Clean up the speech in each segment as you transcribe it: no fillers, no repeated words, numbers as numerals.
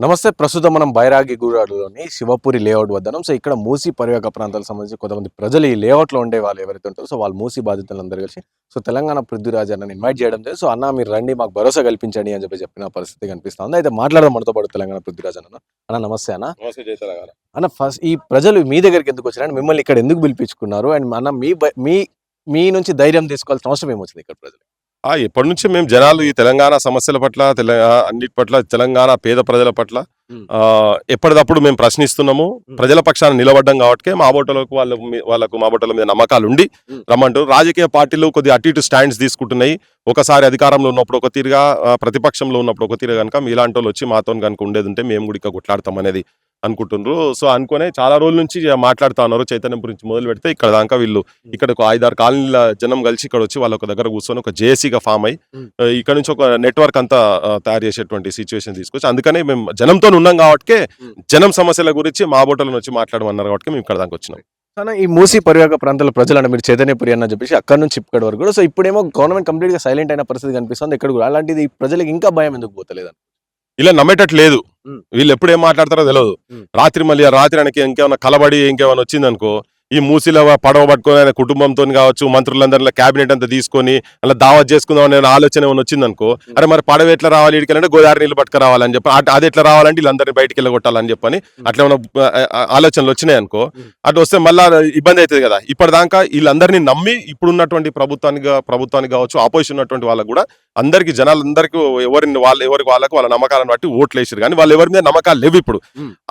నమస్తే. ప్రస్తుతం మనం బైరాగిగూడలోని శివపురి లేఅవుట్ వద్దనం. సో, ఇక్కడ మూసీ పరివాహక ప్రాంతాలకు సంబంధించి కొంతమంది ప్రజలు ఈ లేఅవుట్‌లో ఉండే వాళ్ళు ఎవరైతే ఉంటారో, సో, వాళ్ళు మూసీ బాధితులందరూ కలిసి సో, తెలంగాణ పృథ్వీరాజ్ అన్నని ఇన్వైట్ చేయడం జరిగింది. సో, "అన్న మీరు రండి, మాకు భరోసా కల్పించండి" అని చెప్పిన పరిస్థితి కనిపిస్తా ఉంది. అయితే మాట్లాడదాం మనతో పాటు తెలంగాణ పృథ్వీరాజ్ అన్న. అన్న నమస్తే అన్న. నమస్తే జయసల గారు. అన్న ఫస్ట్ ఈ ప్రజలు మీ దగ్గరికి ఎందుకు వచ్చారు? మిమ్మల్ని ఇక్కడ ఎందుకు పిలిపించుకున్నారు? అండ్ అన్న మీ మీ నుంచి ధైర్యం తీసుకోవాల్సిన అవసరం ఏమొచ్చింది ఇక్కడ ప్రజలు? ఎప్పటి నుంచి మేము జనాలు ఈ తెలంగాణ సమస్యల పట్ల అన్నిటి పట్ల తెలంగాణ పేద ప్రజల పట్ల ఎప్పటికప్పుడు మేము ప్రశ్నిస్తున్నాము. ప్రజల పక్షాన నిలబడ్డం కాబట్టి మా బోటలకు వాళ్ళకు మా బోటల మీద నమ్మకాలు ఉండి రమ్మంటారు. రాజకీయ పార్టీలు కొద్దిగా అటు ఇటు స్టాండ్స్ తీసుకుంటున్నాయి. ఒకసారి అధికారంలో ఉన్నప్పుడు ఒక తీరుగా, ప్రతిపక్షంలో ఉన్నప్పుడు ఒక తీరుగా కనుక మీలాంటి వాళ్ళు వచ్చి మాతో కనుక ఉండేది ఉంటే మేము కూడా ఇక్కడ కొట్లాడతాం అనేది అనుకుంటున్నారు. సో అనుకునే చాలా రోజుల నుంచి మాట్లాడుతా ఉన్నారు. చైతన్యం గురించి మొదలు పెడితే ఇక్కడ దాకా వీళ్ళు ఇక్కడ ఒక 5-6 కాలనీల జనం కలిసి ఇక్కడ వచ్చి వాళ్ళ ఒక దగ్గర కూర్చొని ఒక జేఏసీగా ఫామ్ అయ్యి ఇక్కడ నుంచి ఒక నెట్వర్క్ అంతా తయారు చేసేటువంటి సిచ్యువేషన్ తీసుకొచ్చి, అందుకనే మేము జనంతో ఉన్నాం కాబట్టి జనం సమస్యల గురించి మా బోటలను వచ్చి మాట్లాడమన్నారు కాబట్టి మేము ఇక్కడ దాకా వచ్చినాం. కానీ ఈ మూసీ పరివాహక ప్రాంతాల ప్రజలు అంటే మీరు చైతన్యపురి అని చెప్పేసి అక్కడ నుంచి ఇక్కడి వరకు కూడా, సో ఇప్పుడేమో గవర్నమెంట్ కంప్లీట్ గా సైలెంట్ అయిన పరిస్థితి కనిపిస్తుంది. ఇక్కడ కూడా అలాంటిది ప్రజలకు ఇంకా భయం ఎందుకు పోతలేదు? ఇలా నమ్మేటట్టు లేదు. వీళ్ళు ఎప్పుడు ఏం మాట్లాడతారో తెలియదు. రాత్రి ఆయనకి ఇంకేమైనా కలబడి ఇంకేమైనా వచ్చిందనుకో, ఈ మూసిలో పడవ పట్టుకొని ఆయన కుటుంబంతో కావచ్చు, మంత్రులందరిలో క్యాబినెట్ అంతా తీసుకొని అలా దావత్ చేసుకుందాం అనే ఆలోచన ఏమైనా వచ్చిందనుకో, అరే మరి పడవ ఎట్లా రావాలి, ఇటుకెళ్ళంటే గోదావరి నీళ్ళు పట్టుకు రావాలని చెప్పి, అది ఎట్లా రావాలంటే వీళ్ళందరినీ బయటికి వెళ్ళగొట్టాలని చెప్పని అట్లా ఏమైనా ఆలోచనలు వచ్చినాయి అనుకో, అటు వస్తే మళ్ళా ఇబ్బంది అవుతుంది కదా. ఇప్పటిదాకా వీళ్ళందరినీ నమ్మి ఇప్పుడున్నటువంటి ప్రభుత్వానికి కావచ్చు, ఆపోజిషన్ ఉన్నటువంటి వాళ్ళకు కూడా అందరికి జనాలందరికీ ఎవరికి వాళ్ళకు వాళ్ళ నమ్మకాలను బట్టి ఓట్లు వేసారు. కానీ వాళ్ళు ఎవరి మీద నమ్మకాలు లేవు ఇప్పుడు.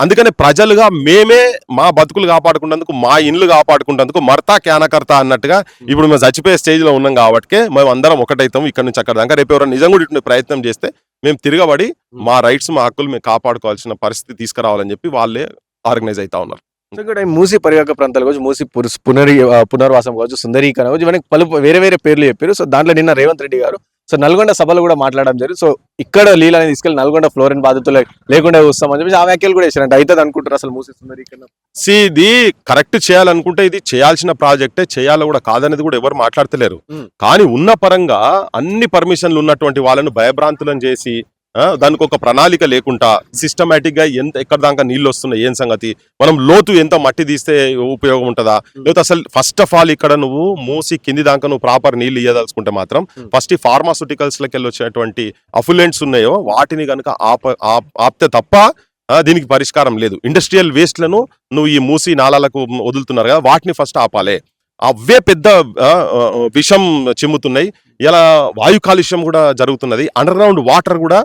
అందుకని ప్రజలుగా మేమే మా బతుకులు కాపాడుకున్నందుకు, మా ఇండ్లు కాపాడుకుంటేందుకు మర్తా క్యానకర్త అన్నట్టుగా ఇప్పుడు మేము చచ్చిపోయే స్టేజ్ లో ఉన్నాం కాబట్టి మేము అందరం ఒకటైతాం ఇక్కడ నుంచి అక్కడ దాకా. రేపు ఎవరైనా నిజంగా ఇటువంటి ప్రయత్నం చేస్తే మేము తిరగబడి మా రైట్స్, మా హక్కులు మేము కాపాడుకోవాల్సిన పరిస్థితి తీసుకురావాలని చెప్పి వాళ్ళే ఆర్గనైజ్ అవుతా ఉన్నారు. మూసీ పరివాహక ప్రాంతాలు కావచ్చు, మూసీ పునర్వాసం కావచ్చు, సుందరీకరణ కావచ్చు, ఇవన్నీ వేరే వేరే పేర్లు చెప్పారు. సో దాంట్లో నిన్న రేవంత్ రెడ్డి గారు సో నల్గొండ సభలు కూడా మాట్లాడడం జరిగింది. సో ఇక్కడ లీలని తీసుకెళ్లి నల్గొండ ఫ్లోరిన్ బాధితులు లేకుండా చూస్తామని చెప్పి ఆ వ్యాఖ్యలు కూడా చేశారంటే అవుతుంది అనుకుంటారు అసలు మూసీ సుందరీకరణ? ఇది కరెక్ట్ చేయాలనుకుంటే ఇది చేయాల్సిన ప్రాజెక్టే, చేయాలి కూడా, కాదనేది కూడా ఎవరు మాట్లాడతలేరు. కానీ ఉన్న పరంగా అన్ని పర్మిషన్లు ఉన్నటువంటి వాళ్ళను భయభ్రాంతులను చేసి దానికి ఒక ప్రణాళిక లేకుండా సిస్టమేటిక్ గా ఎక్కడ దాకా నీళ్ళు వస్తున్నాయి, ఏం సంగతి, మనం లోతు ఎంత మట్టి తీస్తే ఉపయోగం ఉంటుందా, లేకపోతే అసలు ఫస్ట్ ఆఫ్ ఆల్ ఇక్కడ నువ్వు మూసి కింది దాకా నువ్వు ప్రాపర్ నీళ్ళు ఇయ్యదలుచుకుంటే మాత్రం ఫస్ట్ ఈ ఫార్మాస్యూటికల్స్ లకి వెళ్ళి వచ్చేటువంటి అఫులెంట్స్ ఉన్నాయో వాటిని కనుక ఆపితే తప్ప దీనికి పరిష్కారం లేదు. ఇండస్ట్రియల్ వేస్ట్లను నువ్వు ఈ మూసి నాళాలకు వదులుతున్నారు కదా, వాటిని ఫస్ట్ ఆపాలే. అవే పెద్ద విషం చిమ్ముతున్నాయి. ఇలా వాయు కాలుష్యం కూడా జరుగుతున్నది. అండర్ గ్రౌండ్ వాటర్ కూడా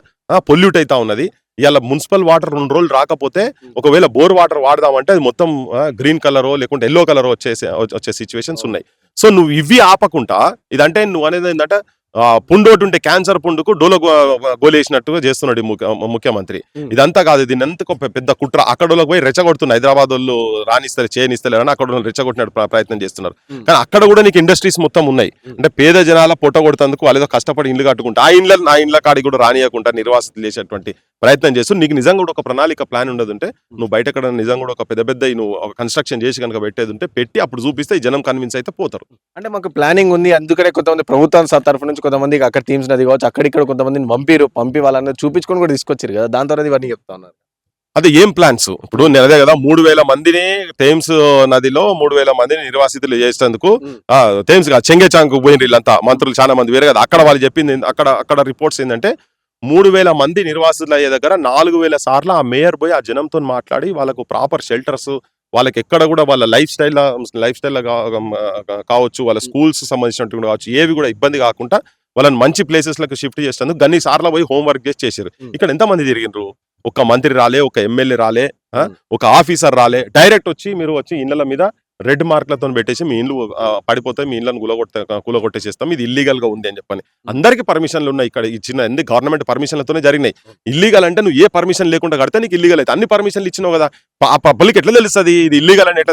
పొల్యూట్ అవుతా ఉన్నది. ఇలా మున్సిపల్ వాటర్ 2 రోజులు రాకపోతే ఒకవేళ బోర్ వాటర్ వాడదామంటే అది మొత్తం గ్రీన్ కలరో లేకుంటే ఎల్లో కలరో వచ్చే సిచ్యువేషన్స్ ఉన్నాయి. సో నువ్వు ఇవి ఆపకుండా, ఇదంటే నువ్వు అనేది ఏంటంటే పుండోటి ఉంటే క్యాన్సర్ పుండుకు డోలో గోలేసినట్టుగా చేస్తున్నాడు ముఖ్యమంత్రి. ఇదంతా కాదు, దీని ఎంత పెద్ద కుట్ర. అక్కడ పోయి రెచ్చగొడుతున్నారు. హైదరాబాద్ వాళ్ళు చేయనిస్తలేరు అని అక్కడ రెచ్చగొట్టినట్టు ప్రయత్నం చేస్తున్నారు. కానీ అక్కడ కూడా నీకు ఇండస్ట్రీస్ మొత్తం ఉన్నాయి. అంటే పేద జనాల పొట్ట కొడుతందుకు వాళ్ళు ఏదో కష్టపడి ఇండ్లు కట్టుకుంటా ఆ ఇండ్ల కాడికి కూడా రానియకుండా నిర్వాసితులు చేసేటువంటి ప్రయత్నం చేస్తూ, నీకు నిజంగా కూడా ఒక ప్రణాళిక ప్లాన్ ఉండదు ఉంటే నువ్వు బయట ఎక్కడ నిజంగా కూడా ఒక పెద్ద నువ్వు ఒక కన్స్ట్రక్షన్ చేసి కనుక పెట్టేది ఉంటే పెట్టి అప్పుడు చూపిస్తే ఈ జనం కన్విన్స్ అయితే పోతారు. అంటే మాకు ప్లానింగ్ ఉంది, అందుకనే కొంతమంది ప్రభుత్వం తరఫు నుంచి కొంతమంది అక్కడ టీమ్స్ నది కావచ్చు, అక్కడిక్కడ కొంతమందిని పంపి వాళ్ళందరూ చూపించుకొని కూడా తీసుకొచ్చారు కదా, దాని తర్వాత ఇవన్నీ చెప్తా ఉన్నారు. అదే ఏం ప్లాన్స్? ఇప్పుడు నేను అదే కదా, 3000 మందిని థేమ్స్ నదిలో 3000 మందిని నిర్వాసితులు చేసేందుకు థేమ్స్ కాదు చెంగేచాంకు పోయిన వీళ్ళంతా మంత్రులు చాలా మంది వేరే కదా. అక్కడ వాళ్ళు చెప్పింది, అక్కడ రిపోర్ట్స్ ఏంటంటే 3000 మంది నిర్వాసితులు అయ్యే దగ్గర 4000 సార్లు ఆ మేయర్ పోయి ఆ జనంతో మాట్లాడి వాళ్ళకు ప్రాపర్ షెల్టర్స్, వాళ్ళకి ఎక్కడ కూడా వాళ్ళ లైఫ్ స్టైల్ కావచ్చు, వాళ్ళ స్కూల్స్ సంబంధించినట్టు కావచ్చు, ఏవి కూడా ఇబ్బంది కాకుండా వాళ్ళని మంచి ప్లేసెస్ లకు షిఫ్ట్ చేసేందుకు గన్ని సార్లు పోయి హోంవర్క్ చేసారు. ఇక్కడ ఎంతమంది తిరిగినారు? ఒక మంత్రి రాలే, ఒక ఎమ్మెల్యే రాలే, ఒక ఆఫీసర్ రాలే. డైరెక్ట్ వచ్చి మీరు వచ్చి ఇళ్ల మీద రెడ్ మార్క్లతో పెట్టేసి మీ ఇండ్లు పడిపోతే మీ ఇళ్లను కూలగొట్టేసేస్తాం, ఇది ఇల్లీగల్ గా ఉంది అని చెప్పని. అందరికి పర్మిషన్లు ఉన్నాయి ఇక్కడ. ఇచ్చిన అన్ని గవర్నమెంట్ పర్మిషన్లతోనే జరిగినాయి. ఇల్లీగల్ అంటే నువ్వు ఏ పర్మిషన్ లేకుండా కడితే నీకు ఇల్లీగల్ అయితే. అన్ని పర్మిషన్లు ఇచ్చినావు కదా, పబ్లిక్ ఎట్లా తెలుస్తుంది ఇది ఇల్లీగల్ అని?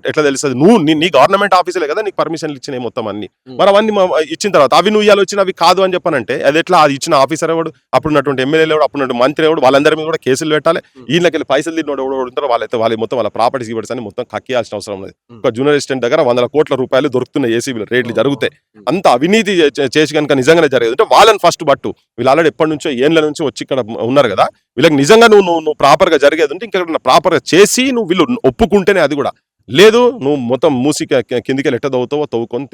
ఎట్లా తెలుస్తుంది? నువ్వు నీ గవర్నమెంట్ ఆఫీసులే కదా నీకు పర్మిషన్లు ఇచ్చినాయి మొత్తం అన్ని. మరి అవన్నీ ఇచ్చిన తర్వాత అవి నువ్వు ఇవాళ వచ్చిన అవి కాదు అని చెప్పానంటే అది ఎట్లా? అది ఇచ్చిన ఆఫీసర్ ఎవడు, అప్పుడున్నటువంటి ఎమ్మెల్యేలు ఎవడు, అప్పుడున్నటువంటి మంత్రి ఎవడు, వాళ్ళందరి మీద కూడా కేసులు పెట్టాలి. వీళ్ళకి పైసలు తిన్నోడు ఎవడు ఉంటారో వాళ్ళ మొత్తం వాళ్ళ ప్రాపర్టీస్ ఇవ్వడం అని మొత్తం కక్కియాల్సిన అవసరం ఉన్నది. ఒక జూనియర్ అసిస్టెంట్ దగ్గర 100 కోట్ల రూపాయలు దొరుకుతున్నాయి, ఏసీబీలో రేట్లు జరుగుతాయి. అంత అవినీతి చేసి కనుక నిజంగానే జరిగేది అంటే వాళ్ళని ఫస్ట్ బట్టు వీళ్ళు ఆల్రెడీ ఎప్పటి నుంచో ఏళ్ళ నుంచి వచ్చి ఇక్కడ ఉన్నారు కదా, వీళ్ళకి నిజంగా నువ్వు ప్రాపర్ గా జరిగేది ఉంటే ఇంకా ప్రాపర్ గా చేసి నువ్వు వీళ్ళు ఒప్పుకుంటేనే అది కూడా లేదు నువ్వు మొత్తం మూసి కిందికి ఎట్ట తవ్వుకొని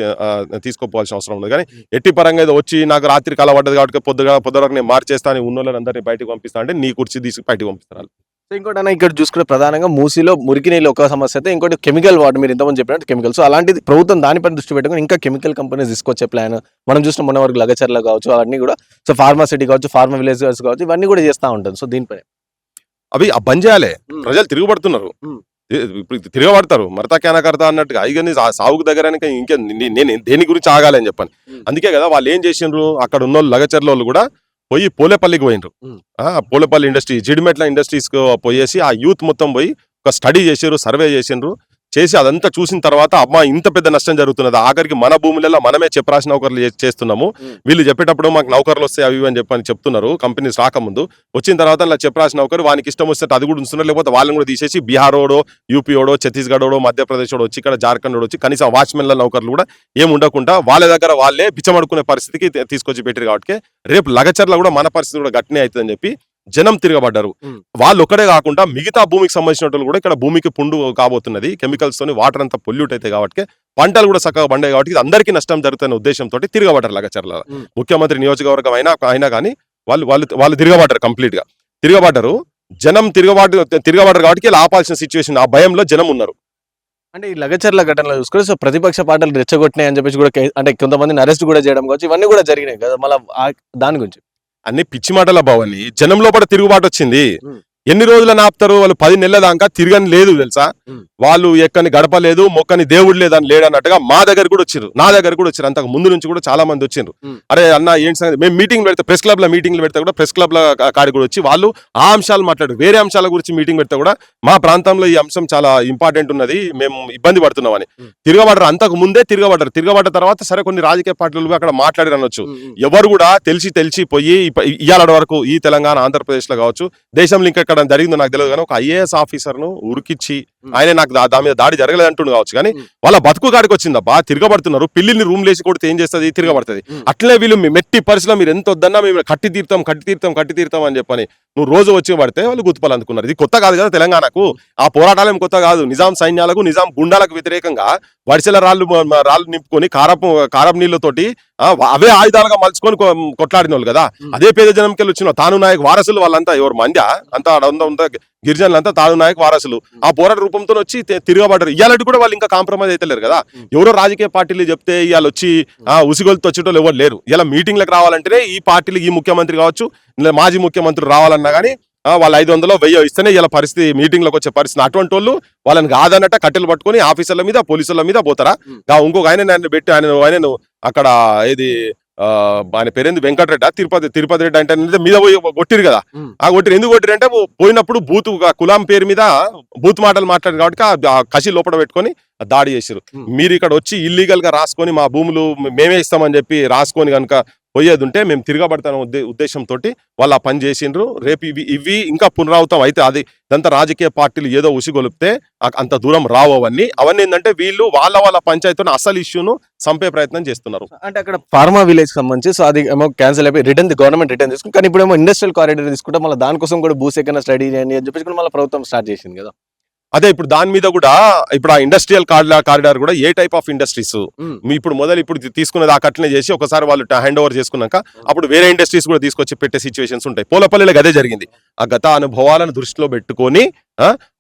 తీసుకోపోవాల్సిన అవసరం ఉంది. కానీ ఎట్టి పరంగా ఏదో వచ్చి నాకు రాత్రి కల పడ్డది కాబట్టి పొద్దుగా నేను మార్చేస్తాను ఉన్న వాళ్ళందరినీ బయటకు పంపిస్తా అంటే నీ కుర్చీ తీసుకు బయటకు పంపిస్తారు. సో ఇంకోటి అన్న ఇక్కడ చూసుకుంటే ప్రధానంగా మూసీలో మురికి నీళ్ళు ఒక సమస్య అయితే, ఇంకోటి కెమికల్ వాటర్, మీరు ఇంతమంది చెప్పినట్టు కెమికల్స్. అలాంటిది ప్రభుత్వం దానిపైన దృష్టి పెట్టుకుని ఇంకా కెమికల్ కంపెనీస్ తీసుకొచ్చే ప్లాన్ మనం చూసిన మొన్న వరకు లగచర్ల కావచ్చు అవన్నీ కూడా, సో ఫార్మా సిటీ కావచ్చు, ఫార్మా విలేజ్ కావచ్చు, ఇవన్నీ కూడా చేస్తూ ఉంటుంది. సో దీనిపై అవి బంద్ చేయాలి. ప్రజలు తిరుగుబడుతున్నారు, ఇప్పుడు తిరగబడతారు మరతా కేనకర్తా అన్నట్టుగా. ఇక సాగుకు దగ్గర ఇంకే నేను దేని గురించి ఆగాలని చెప్పాను. అందుకే కదా వాళ్ళు ఏం చేసిండ్రు, అక్కడ ఉన్న వాళ్ళు లగచర్ల వాళ్ళు కూడా పోయి పోలేపల్లికి పోయినరు. పోలేపల్లి ఇండస్ట్రీ, జిడిమెట్ల ఇండస్ట్రీస్ కు పోయేసి ఆ యూత్ మొత్తం పోయి ఒక స్టడీ చేసారు, సర్వే చేసిండ్రు. చేసి అదంతా చూసిన తర్వాత అమ్మా ఇంత పెద్ద నష్టం జరుగుతున్నది, ఆఖరికి మన భూములలో మనమే చెప్పరాసి నౌకర్లు చేస్తున్నాము. వీళ్ళు చెప్పేటప్పుడు మాకు నౌకర్లు వస్తాయి అవి అని చెప్తున్నారు కంపెనీస్ రాకముందు. వచ్చిన తర్వాత అలా చెప్పరాసి నౌకరు వానికి ఇష్టం వస్తే అది కూడా ఉంచుతున్నారు, లేకపోతే వాళ్ళని కూడా తీసేసి బీహారోడో, యూపీఓడో, ఛత్తీస్గఢోడో, మధ్యప్రదేశ్ వచ్చి ఇక్కడ జార్ఖండ్ వచ్చి కనీసం వాచ్మెన్ల నౌకర్లు కూడా ఏమి ఉండకుండా వాళ్ళ దగ్గర వాళ్ళే బిచ్చమడుకునే పరిస్థితికి తీసుకొచ్చి పెట్టారు. కాబట్టి రేపు లగచర్ల కూడా మన పరిస్థితి కూడా గట్టినే అవుతుందని చెప్పి జనం తిరగబడ్డారు. వాళ్ళు ఒక్కడే కాకుండా మిగతా భూమికి సంబంధించిన వాళ్ళు కూడా ఇక్కడ భూమికి పుండు కాబోతున్నది. కెమికల్స్ తోని వాటర్ అంతా పొల్యూట్ అయితే కాబట్టి పంటలు కూడా చక్కగా పండే కాబట్టి అందరికీ నష్టం జరుగుతున్న ఉద్దేశంతో తిరగబడ్డారు లగచర్ల. ముఖ్యమంత్రి నియోజకవర్గం అయినా కానీ వాళ్ళు తిరగబడ్డారు, కంప్లీట్ గా తిరగబడ్డారు. జనం తిరగబడ్డారు కాబట్టి ఇలా ఆపాల్సిన సిచ్యువేషన్, ఆ భయంలో జనం ఉన్నారు. అంటే ఈ లగచర్ల ఘటనలో చూసుకుంటే, సో ప్రతిపక్ష పార్టీలు రెచ్చగొట్టినాయి అని చెప్పేసి కూడా అంటే కొంతమందిని అరెస్ట్ కూడా చేయడం కావచ్చు, ఇవన్నీ కూడా జరిగినాయి కదా. మళ్ళీ దాని గురించి అన్ని పిచ్చి మాటల భవని, జనం లోపల తిరుగుబాటు వచ్చింది. ఎన్ని రోజులు ఆపుతారు వాళ్ళు? 10 నెలల దాకా తిరగని లేదు తెలుసా. వాళ్ళు ఎక్కని గడప లేదు, మొక్కని దేవుడు లేదని లేడన్నట్టుగా మా దగ్గర కూడా వచ్చారు, నా దగ్గర కూడా వచ్చారు. అంతకు ముందు నుంచి కూడా చాలా మంది వచ్చిండ్రు. అరే అన్న ఏంటి సంగతి, మేము మీటింగ్ పెడితే ప్రెస్ క్లబ్ లో మీటింగ్లు పెడితే కూడా ప్రెస్ క్లబ్ కాడి కూడా వచ్చి వాళ్ళు ఆ అంశాలు మాట్లాడు, వేరే అంశాల గురించి మీటింగ్ పెడితే కూడా మా ప్రాంతంలో ఈ అంశం చాలా ఇంపార్టెంట్ ఉన్నది, మేము ఇబ్బంది పడుతున్నామని తిరగబడ్డారు. అంతకు ముందే తిరగబడ్డ తర్వాత సరే కొన్ని రాజకీయ పార్టీలు అక్కడ మాట్లాడి అనొచ్చు. ఎవరు కూడా తెలిసి పోయి ఇవాళ వరకు ఈ తెలంగాణ, ఆంధ్రప్రదేశ్ లో కావచ్చు, దేశంలో ఇంకా జరిగిందో నాకు తెలియదు కానీ ఒక ఐఏఎస్ ఆఫీసర్ ను ఉరికిచ్చి ఆయన నాకు దాని మీద దాడి జరగలేదు అంటుండు కావచ్చు, కానీ వాళ్ళ బతుకు కాడికి వచ్చిందబ్బా. తిరగబడుతున్నారు, పిల్లిని రూమ్ లేసి కొడితే ఏం చేస్తుంది, తిరగబడుతుంది. అట్లే వీళ్ళు మెట్టి పరిస్థితిలో మీరు ఎంత వద్దన్నా మేము కట్టి తీరుతాం అని చెప్పని నువ్వు రోజు వచ్చి పడితే వాళ్ళు గుర్తుపలు అందుకున్నారు. ఇది కొత్త కాదు కదా తెలంగాణకు, ఆ పోరాటాలు ఏం కొత్త కాదు. నిజాం సైన్యాలకు, నిజాం గుండాలకు వ్యతిరేకంగా వడిసెల రాళ్ళు నింపుకొని కారపు నీళ్లతోటి అవే ఆయుధాలుగా మలుచుకొని కొట్లాడిన వాళ్ళు కదా. అదే పేద జనంకెళ్ళి వచ్చిన తాను నాయక్ వారసులు వాళ్ళంతా, ఎవరు మంద్య అంతా గిరిజనులంతా తాను నాయక్ వారసులు. ఆ పోరాట రూపంతో వచ్చి తిరగబడ్డారు. ఇవాళ కూడా వాళ్ళు ఇంకా కాంప్రమైజ్ అయితే లేరు కదా. ఎవరో రాజకీయ పార్టీలు చెప్తే ఇవాళ వచ్చి ఉసిగొలితో వచ్చేటోళ్ళు ఎవరు లేరు. ఇలా మీటింగ్లకు రావాలంటేనే ఈ పార్టీలు, ఈ ముఖ్యమంత్రి కావచ్చు, మాజీ ముఖ్యమంత్రి రావాలన్నా కానీ వాళ్ళు 500 1000 ఇస్తేనే ఇలా పరిస్థితి మీటింగ్లకు వచ్చే పరిస్థితి. అటువంటి వాళ్ళు వాళ్ళని కాదన్నట్ట కట్టెలు పట్టుకొని ఆఫీసర్ల మీద, పోలీసుల మీద పోతారా? ఇంకొక ఆయన పెట్టి ఆయన అక్కడ ఏది ఆయన పేరేంది వెంకటరెడ్డి, తిరుపతి రెడ్డి అంటే మీద పోయి కొట్టిరు కదా. ఆ కొట్టిరు ఎందుకు కొట్టిరు అంటే పోయినప్పుడు బూత్ కులాం పేరు మీద బూత్ మాటలు మాట్లాడారు కాబట్టి ఆ కసి లోపల పెట్టుకొని దాడి చేసిరు. మీరు ఇక్కడ వచ్చి ఇల్లీగల్ గా రాసుకొని మా భూములు మేమే ఇస్తామని చెప్పి రాసుకొని కనుక పోయేది ఉంటే మేము తిరగబడతాం ఉద్దేశంతో వాళ్ళు ఆ పని చేసిండ్రు. రేపు ఇవి ఇంకా పునరావృతం అయితే అది ఇదంతా రాజకీయ పార్టీలు ఏదో ఉసిగొలిపితే అంత దూరం రావు. అవన్నీ ఏంటంటే వీళ్ళు వాళ్ళ పంచాయతీలో అసలు ఇష్యూను సంపే ప్రయత్నం చేస్తున్నారు. అంటే అక్కడ ఫార్మా విలేజ్ సంబంధించి సో అది ఏమో క్యాన్సిల్ అయిపోయి గవర్నమెంట్ రిటర్న్ తీసుకుని, కానీ ఇప్పుడు ఏమో ఇండస్ట్రియల్ కారిడార్ తీసుకుంటే మళ్ళీ దానికోసం కూడా భూసేకరణ స్టడీ అని చెప్పేసి మళ్ళీ ప్రభుత్వం స్టార్ట్ చేసింది కదా. అదే ఇప్పుడు దాని మీద కూడా ఇప్పుడు ఆ ఇండస్ట్రియల్ కారిడార్ కూడా ఏ టైప్ ఆఫ్ ఇండస్ట్రీస్ ఇప్పుడు తీసుకున్నది ఆ కట్లనే చేసి ఒకసారి వాళ్ళు హ్యాండ్ ఓవర్ చేసుకున్నాక అప్పుడు వేరే ఇండస్ట్రీస్ కూడా తీసుకొచ్చి పెట్టే సిచ్యువేషన్స్ ఉంటాయి. పోలపల్లిలో అదే జరిగింది. ఆ గత అనుభవాలను దృష్టిలో పెట్టుకొని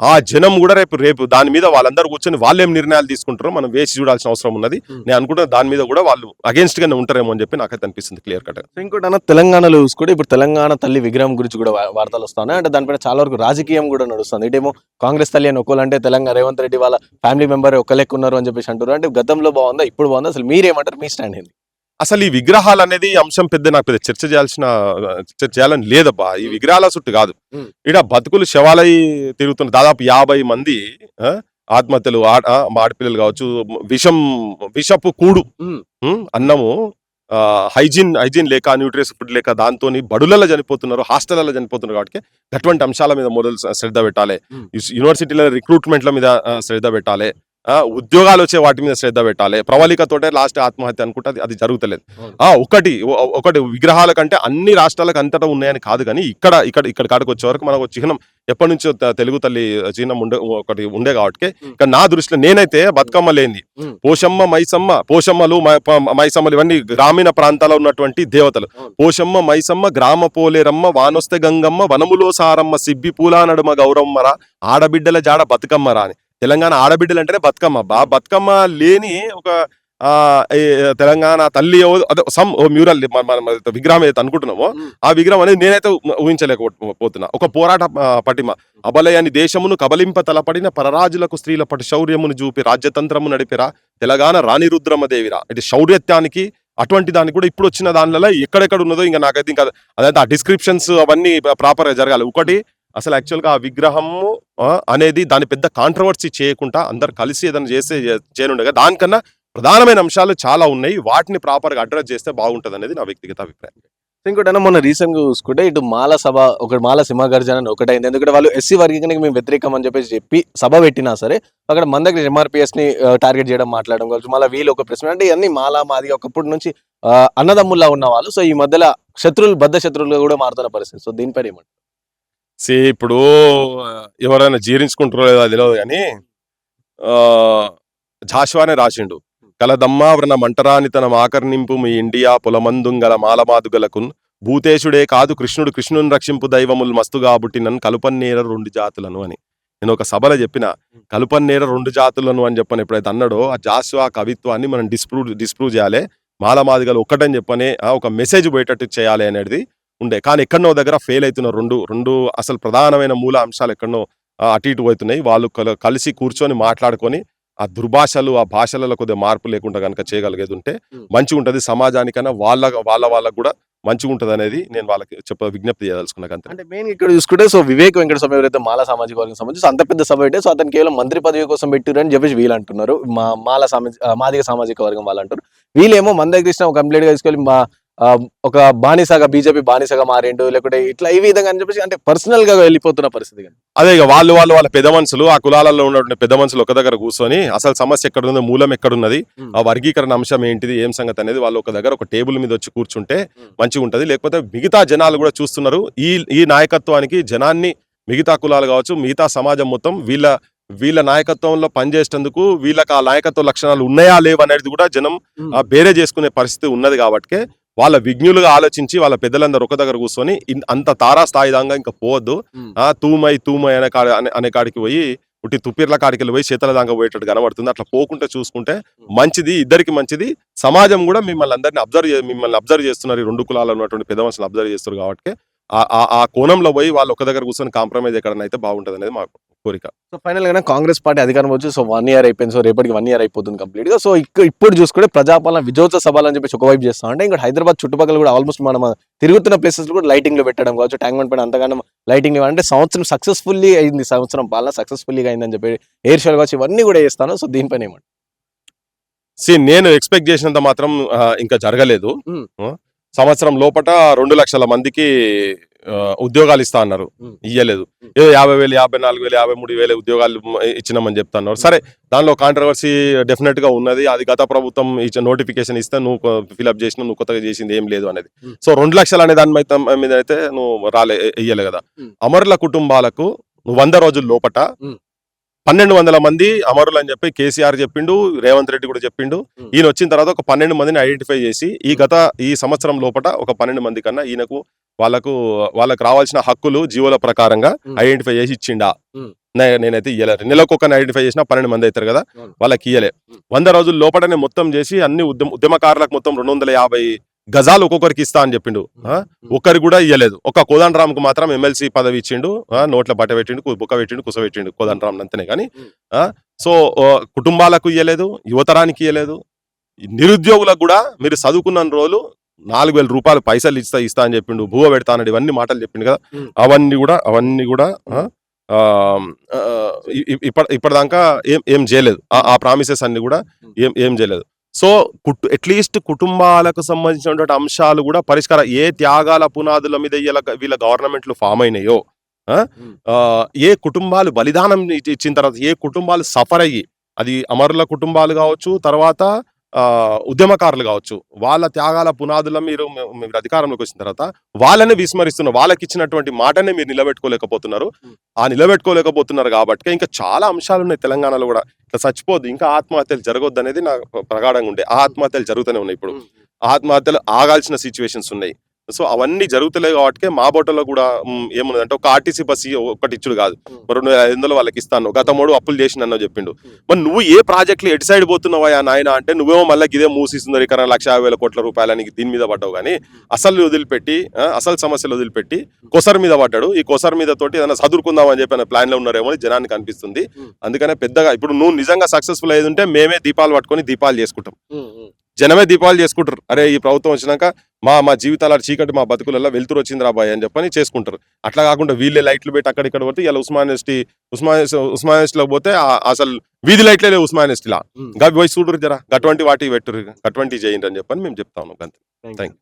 ఆ జనం కూడా రేపు దాని మీద వాళ్ళందరూ కూర్చొని వాళ్ళేం నిర్ణయాలు తీసుకుంటారో మనం వేసి చూడాల్సిన అవసరం ఉన్నది. నేను అనుకుంటున్నా దాని మీద కూడా వాళ్ళు అగేన్స్ట్ గానే ఉంటారేమో అని చెప్పి నాకైతే అనిపిస్తుంది క్లియర్ కట్. ఇంకోటి అన్న తెలంగాణలో చూసుకుంటే ఇప్పుడు తెలంగాణ తల్లి విగ్రహం గురించి కూడా వార్తలు వస్తున్నాయి. అంటే దానిపైన చాలా వరకు రాజకీయం కూడా నడుస్తుంది. ఇటేమో కాంగ్రెస్ తల్లి అని ఒకళ్ళంటే తెలంగాణ రేవంత్ రెడ్డి వాళ్ళ ఫ్యామిలీ మెంబర్ ఒక లెక్క ఉన్నారు అని చెప్పేసి అంటారు. అంటే గతంలో బాగుందా, ఇప్పుడు బాగుందా, అసలు మీరేమంటారు, మీ స్టాండ్ ఏంది? అసలు ఈ విగ్రహాలు అనేది అంశం నాకు పెద్ద చర్చ చేయాలని లేదబ్బా. ఈ విగ్రహాల చుట్టూ కాదు, ఇక్కడ బతుకులు శవాలై తిరుగుతున్న దాదాపు 50 మంది ఆత్మహత్యలు, ఆడపిల్లలు కావచ్చు, విషపు కూడు అన్నము, హైజీన్ లేక, న్యూట్రియస్ ఫుడ్ లేక దాంతో బడులలో చనిపోతున్నారు, హాస్టల్లో చనిపోతున్నారు. కాబట్టి అటువంటి అంశాల మీద మొదలు శ్రద్ధ పెట్టాలి. యూనివర్సిటీల రిక్రూట్మెంట్ల మీద శ్రద్ధ పెట్టాలి. ఉద్యోగాలు వచ్చే వాటి మీద శ్రద్ధ పెట్టాలి. ప్రవళికతోటే లాస్ట్ ఆత్మహత్య అనుకుంటే అది జరుగుతలేదు. ఒకటి విగ్రహాల కంటే అన్ని రాష్ట్రాలకు అంతటా ఉన్నాయని కాదు, కానీ ఇక్కడ కాడికి వచ్చే వరకు మనకు చిహ్నం ఎప్పటి నుంచో తెలుగు తల్లి చిహ్నం ఒకటి ఉండే కాబట్టి ఇక్కడ నా దృష్టిలో నేనైతే బతుకమ్మ లేని పోషమ్మ పోషమ్మలు మైసమ్మలు ఇవన్నీ గ్రామీణ ప్రాంతాల్లో ఉన్నటువంటి దేవతలు. పోషమ్మ మైసమ్మ గ్రామ పోలేరమ్మ వానొస్తే గంగమ్మ వనములో సారమ్మ సిబ్బి పూలా నడుమ గౌరమ్మరా ఆడబిడ్డల జాడ బతుకమ్మరా అని. తెలంగాణ ఆడబిడ్డలు అంటేనే బతుకమ్మ. బతుకమ్మ లేని ఒక తెలంగాణ తల్లి అదే మ్యూరల్ విగ్రహం ఏదైతే అనుకుంటున్నామో ఆ విగ్రహం అనేది నేనైతే ఊహించలేకపోతున్నా. ఒక పోరాట పటిమ అబలయాన్ని దేశమును కబలింప తలపడిన పరరాజులకు స్త్రీల పటి శౌర్యమును చూపి రాజ్యతంత్రము నడిపిరా తెలంగాణ రాణి రుద్రమదేవిరా. ఇది శౌర్యత్యానికి అటువంటి దానికి కూడా ఇప్పుడు వచ్చిన దానిలో ఎక్కడెక్కడ ఉన్నదో ఇంకా నాకైతే ఇంకా అదైతే ఆ డిస్క్రిప్షన్స్ అవన్నీ ప్రాపర్ గా జరగాలి. ఒకటి అసలు యాక్చువల్గా ఆ విగ్రహము అనేది దాని పెద్ద కాంట్రవర్సీ చేయకుండా అందరు కలిసి ఏదైనా చేయనుండగా దానికన్నా ప్రధానమైన అంశాలు చాలా ఉన్నాయి. వాటిని ప్రాపర్ గా అడ్రస్ చేస్తే బాగుంటది అనేది నా వ్యక్తిగత అభిప్రాయం. ఇంకోటైనా మొన్న రీసెంట్ గా చూసుకుంటే ఇటు మాల సభ ఒకటి మాల సింహగర్జన అని ఒకటైంది. ఎందుకంటే వాళ్ళు ఎస్సీ వర్గీకరణకి మేము వ్యతిరేకం అని చెప్పి సభ పెట్టినా సరే అక్కడ మన దగ్గర ఎంఆర్పిఎస్ ని టార్గెట్ చేయడం మాట్లాడడం కావచ్చు. మళ్ళీ వీళ్ళు ఒక ప్రశ్న అంటే ఇవన్నీ మాల మాది ఒకప్పటి నుంచి అన్నదమ్ముల్లా ఉన్న వాళ్ళు. సో ఈ మధ్యలో బద్ద శత్రువులుగా కూడా మారుతున్న పరిస్థితి. సో దీనిపైన ఏమంటారు? ఇప్పుడు ఎవరైనా జీర్ణించుకుంటారో లేదో తెలియదు కానీ జాషువానే రాసిండు, కలదమ్మావరణ మంటరాని తన ఆకర్ణింపు మీ ఇండియా పొలమందుంగల మాలమాదుగలకు భూతేశుడే కాదు కృష్ణుని రక్షింపు దైవములు మస్తుగా బుట్టినను కలుపన్నేర 2 జాతులను అని. నేను ఒక సభలో చెప్పిన కలుపన్నేర 2 జాతులను అని చెప్పని ఎప్పుడైతే అన్నాడో ఆ జాషువా కవిత్వాన్ని మనం డిస్ప్రూవ్ చేయాలి. మాలమాదిగలు ఒక్కటని చెప్పని ఒక మెసేజ్ పోయేటట్టు చేయాలి అనేది ఉండే. కానీ ఎక్కడనో దగ్గర ఫెయిల్ అవుతున్న రెండు అసలు ప్రధానమైన మూల అంశాలు ఎక్కడనో అటు ఇటు పోతున్నాయి. వాళ్ళు కలిసి కూర్చొని మాట్లాడుకొని ఆ దుర్భాషలు ఆ భాషలలో కొద్దిగా మార్పు లేకుండా కనుక చేయగలిగేది ఉంటే మంచిగా ఉంటుంది. సమాజానికైనా వాళ్ళకు కూడా మంచిగా ఉంటుంది అనేది నేను వాళ్ళకి విజ్ఞప్తి చేయదలుచుకున్నాను. అంటే మెయిన్ ఇక్కడ చూసుకుంటే సో వివేక్ వెంకట స్వామి ఎవరైతే మాల సామాజిక వర్గం సంబంధించి అంత పెద్ద సభ అయితే సో అతను కేవలం మంత్రి పదవి కోసం పెట్టారని చెప్పేసి వీళ్ళు అంటున్నారు. మాదిగ సామాజిక వర్గం వాళ్ళు అంటారు. వీళ్ళేమో మన దగ్గర కంప్లీట్ గా తీసుకెళ్ళి ఒక బానిసగా బీజేపీ బానిసగా మారిండు లేకుంటే ఇట్లా ఈ విధంగా అని చెప్పేసి అంటే పర్సనల్ గా వెళ్ళిపోతున్న పరిస్థితి. అదే ఇక వాళ్ళ పెద్ద మనుషులు ఆ కులాలలో ఉన్నటువంటి పెద్ద మనుషులు ఒక దగ్గర కూర్చొని అసలు సమస్య ఎక్కడుంది, మూలం ఎక్కడున్నది, ఆ వర్గీకరణ అంశం ఏంటిది, ఏం సంగతి అనేది వాళ్ళు ఒక దగ్గర ఒక టేబుల్ మీద వచ్చి కూర్చుంటే మంచిగా ఉంటది. లేకపోతే మిగతా జనాలు కూడా చూస్తున్నారు ఈ నాయకత్వానికి జనాన్ని మిగతా కులాలు కావచ్చు మిగతా సమాజం మొత్తం వీళ్ళ నాయకత్వంలో పనిచేసేందుకు వీళ్ళకి ఆ నాయకత్వ లక్షణాలు ఉన్నాయా లేవనేది కూడా జనం బేరే చేసుకునే పరిస్థితి ఉన్నది. కాబట్టి వాళ్ళ విజ్ఞులుగా ఆలోచించి వాళ్ళ పెద్దలందరూ ఒక దగ్గర కూర్చొని అంత తారా స్థాయి దాకా ఇంకా పోవద్దు, తూమై అనే కాడికి పోయి ఉట్టి తుప్పిర్ల కాడికి వెళ్ళి పోయి చేతల దాకా పోయేటట్టు కనబడుతుంది. అట్లా పోకుంటే చూసుకుంటే మంచిది, ఇద్దరికి మంచిది. సమాజం కూడా మిమ్మల్ని అబ్జర్వ్ చేస్తున్నారు. ఈ 2 కులాలు ఉన్నటువంటి పెద్ద మనుషులు అబ్జర్వ్ చేస్తారు కాబట్టి ఆ కోణంలో పోయి వాళ్ళు ఒక దగ్గర కూర్చొని కాంప్రమైజ్ ఎక్కడనైతే బాగుంటది అనేది మా కోరిక. సో ఫైనల్ గా కాంగ్రెస్ పార్టీ అధికారం వచ్చి సో 1 year అయిపోయింది. సో రేపటికి 1 year అయిపోతుంది కంప్లీట్ గా. సో ఇప్పుడు చూసుకుంటే ప్రజాపాలన విజయోత్సవ సభలు అని చెప్పేసి ఒకవైపు చేస్తాం అంటే ఇంకా హైదరాబాద్ చుట్టుపక్కల కూడా ఆల్మోస్ట్ మనం తిరుగుతున్న ప్లేసెస్ కూడా లైటింగ్ లో పెట్టడం కావచ్చు, ట్యాంక్ బండ్ పైన అంతగానో లైటింగ్ అంటే సంవత్సరం సక్సెస్ఫుల్లీ అయింది, సంవత్సరం పాలన సక్సెస్ఫుల్లీ అయిందని చెప్పి ఎయిర్ షోలు కావచ్చు ఇవన్నీ కూడా చేస్తాను. సో దీనిపైన ఏమంటారు? నేను ఎక్స్పెక్ట్ చేసినంత మాత్రం ఇంకా జరగలేదు. సంవత్సరం లోపట 2 లక్షల మందికి ఉద్యోగాలు ఇస్తా అన్నారు, ఇయ్యలేదు. ఏదో 50,000 54,000 53,000 ఉద్యోగాలు ఇచ్చినామని చెప్తా అన్నారు. సరే, దానిలో కాంట్రవర్సీ డెఫినెట్ గా ఉన్నది. అది గత ప్రభుత్వం ఇచ్చిన నోటిఫికేషన్ ఇస్తే నువ్వు ఫిల్అప్ చేసిన నువ్వు కొత్తగా చేసింది ఏం లేదు అనేది. సో 2 లక్షలు అనే దాని మీద అయితే నువ్వు ఇయ్యలే కదా. అమరుల కుటుంబాలకు నువ్వు 100 రోజుల లోపట 1200 మంది అమరులు అని చెప్పి కేసీఆర్ చెప్పిండు, రేవంత్ రెడ్డి కూడా చెప్పిండు. ఈయన వచ్చిన తర్వాత ఒక 12 మందిని ఐడెంటిఫై చేసి ఈ సంవత్సరం లోపల ఒక 12 మంది కన్నా ఈయనకు వాళ్ళకు రావాల్సిన హక్కులు జీవోల ప్రకారంగా ఐడెంటిఫై చేసి ఇచ్చిండా? నేనైతే ఇయ్యలే. నెలకొకరిని ఐడెంటిఫై చేసినా 12 మంది అవుతారు కదా, వాళ్ళకి ఇయ్యలే. 100 రోజుల లోపలనే మొత్తం చేసి అన్ని ఉద్యమకారులకు మొత్తం 250 గజాలు ఒక్కొక్కరికి ఇస్తా అని చెప్పిండు. ఒక్కరికి కూడా ఇయ్యలేదు. ఒక కోదండరాంకు మాత్రం ఎమ్మెల్సీ పదవి ఇచ్చిండు, నోట్ల బట్ట పెట్టిండు, బుక్క పెట్టిండు, కుస పెట్టిండు కోదండరాం అంతనే. కానీ సో కుటుంబాలకు ఇయ్యలేదు, యువతరానికి ఇయ్యలేదు. నిరుద్యోగులకు కూడా మీరు చదువుకున్న రోజులు 4,000 రూపాయలు పైసలు ఇస్తా అని చెప్పిండు, భూవ పెడతా అన్నాడు, ఇవన్నీ మాటలు చెప్పిండు కదా. అవన్నీ కూడా ఇప్పటిదాకా ఏం చేయలేదు. ఆ ప్రామిసెస్ అన్ని కూడా ఏం చేయలేదు. సో అట్లీస్ట్ కుటుంబాలకు సంబంధించినటువంటి అంశాలు కూడా పరిష్కారం, ఏ త్యాగాల పునాదుల మీద వీళ్ళ గవర్నమెంట్లు ఫామ్ అయినాయో, ఏ కుటుంబాలు బలిదానం ఇచ్చిన తర్వాత, ఏ కుటుంబాలు సఫర్ అయ్యి అది అమరుల కుటుంబాలు కావచ్చు, తర్వాత ఉద్యమకారులు కావచ్చు, వాళ్ళ త్యాగాల పునాదుల మీరు అధికారంలోకి వచ్చిన తర్వాత వాళ్ళని విస్మరిస్తున్నారు. వాళ్ళకి ఇచ్చినటువంటి మాటనే మీరు నిలబెట్టుకోలేకపోతున్నారు. ఆ నిలబెట్టుకోలేకపోతున్నారు కాబట్టి ఇంకా చాలా అంశాలు ఉన్నాయి తెలంగాణలో కూడా. ఇట్లా చచ్చిపోద్దు, ఇంకా ఆత్మహత్యలు జరగొద్దు అనేది నాకు ప్రగాఢంగా ఉండే. ఆ ఆత్మహత్యలు జరుగుతూనే ఉన్నాయి. ఇప్పుడు ఆత్మహత్యలు ఆగాల్సిన సిచ్యువేషన్స్ ఉన్నాయి. సో అవన్నీ జరుగుతలే కాబట్టి మా బోటలో కూడా ఏమున్నదంటే ఒక ఆర్టీసీ బస్సు ఒకటి ఇచ్చుడు కాదు, 2,500 వాళ్ళకి ఇస్తాను, గతమోడు అప్పులు చేసిన చెప్పిండు. మరి నువ్వు ఏ ప్రాజెక్టులు ఎటు సైడ్ పోతున్నావా నాయన అంటే నువ్వేమో మళ్ళీ ఇదే మూసి సుందరీకరణ 1,50,000 కోట్ల రూపాయలని దీని మీద పడ్డావు. కానీ అసలు వదిలిపెట్టి అసలు సమస్యలు వదిలిపెట్టి కొసర్ మీద పడ్డాడు. ఈ కొసర్ మీద తోటి ఏదైనా చదువుకుందాం అని చెప్పిన ప్లాన్ లో ఉన్నారేమో అని జనానికి అనిపిస్తుంది. అందుకనే పెద్దగా ఇప్పుడు నువ్వు నిజంగా సక్సెస్ఫుల్ అయ్యేది ఉంటే మేమే దీపాలు పట్టుకొని దీపాలు చేసుకుంటాం, జనమే దీపాలు చేసుకుంటారు. అరే ఈ ప్రభుత్వం వచ్చినాక మా జీవితాల చీకటి మా బతుకులలో వెలుతురు వచ్చింది రాబాయ్ అని చెప్పని చేసుకుంటారు. అట్లా కాకుండా వీళ్ళే లైట్లు పెట్టి అక్కడిక్కడ పోతే ఇలా ఉస్మానియాలో పోతే అసలు వీధి లైట్లే లేవు ఉస్మానియాలో. గవి పోయి చూడరు జరా, అటువంటి వాటి పెట్టురు, అటువంటి చేయండి అని చెప్పని మేము చెప్తాము. అంతే. Thank you.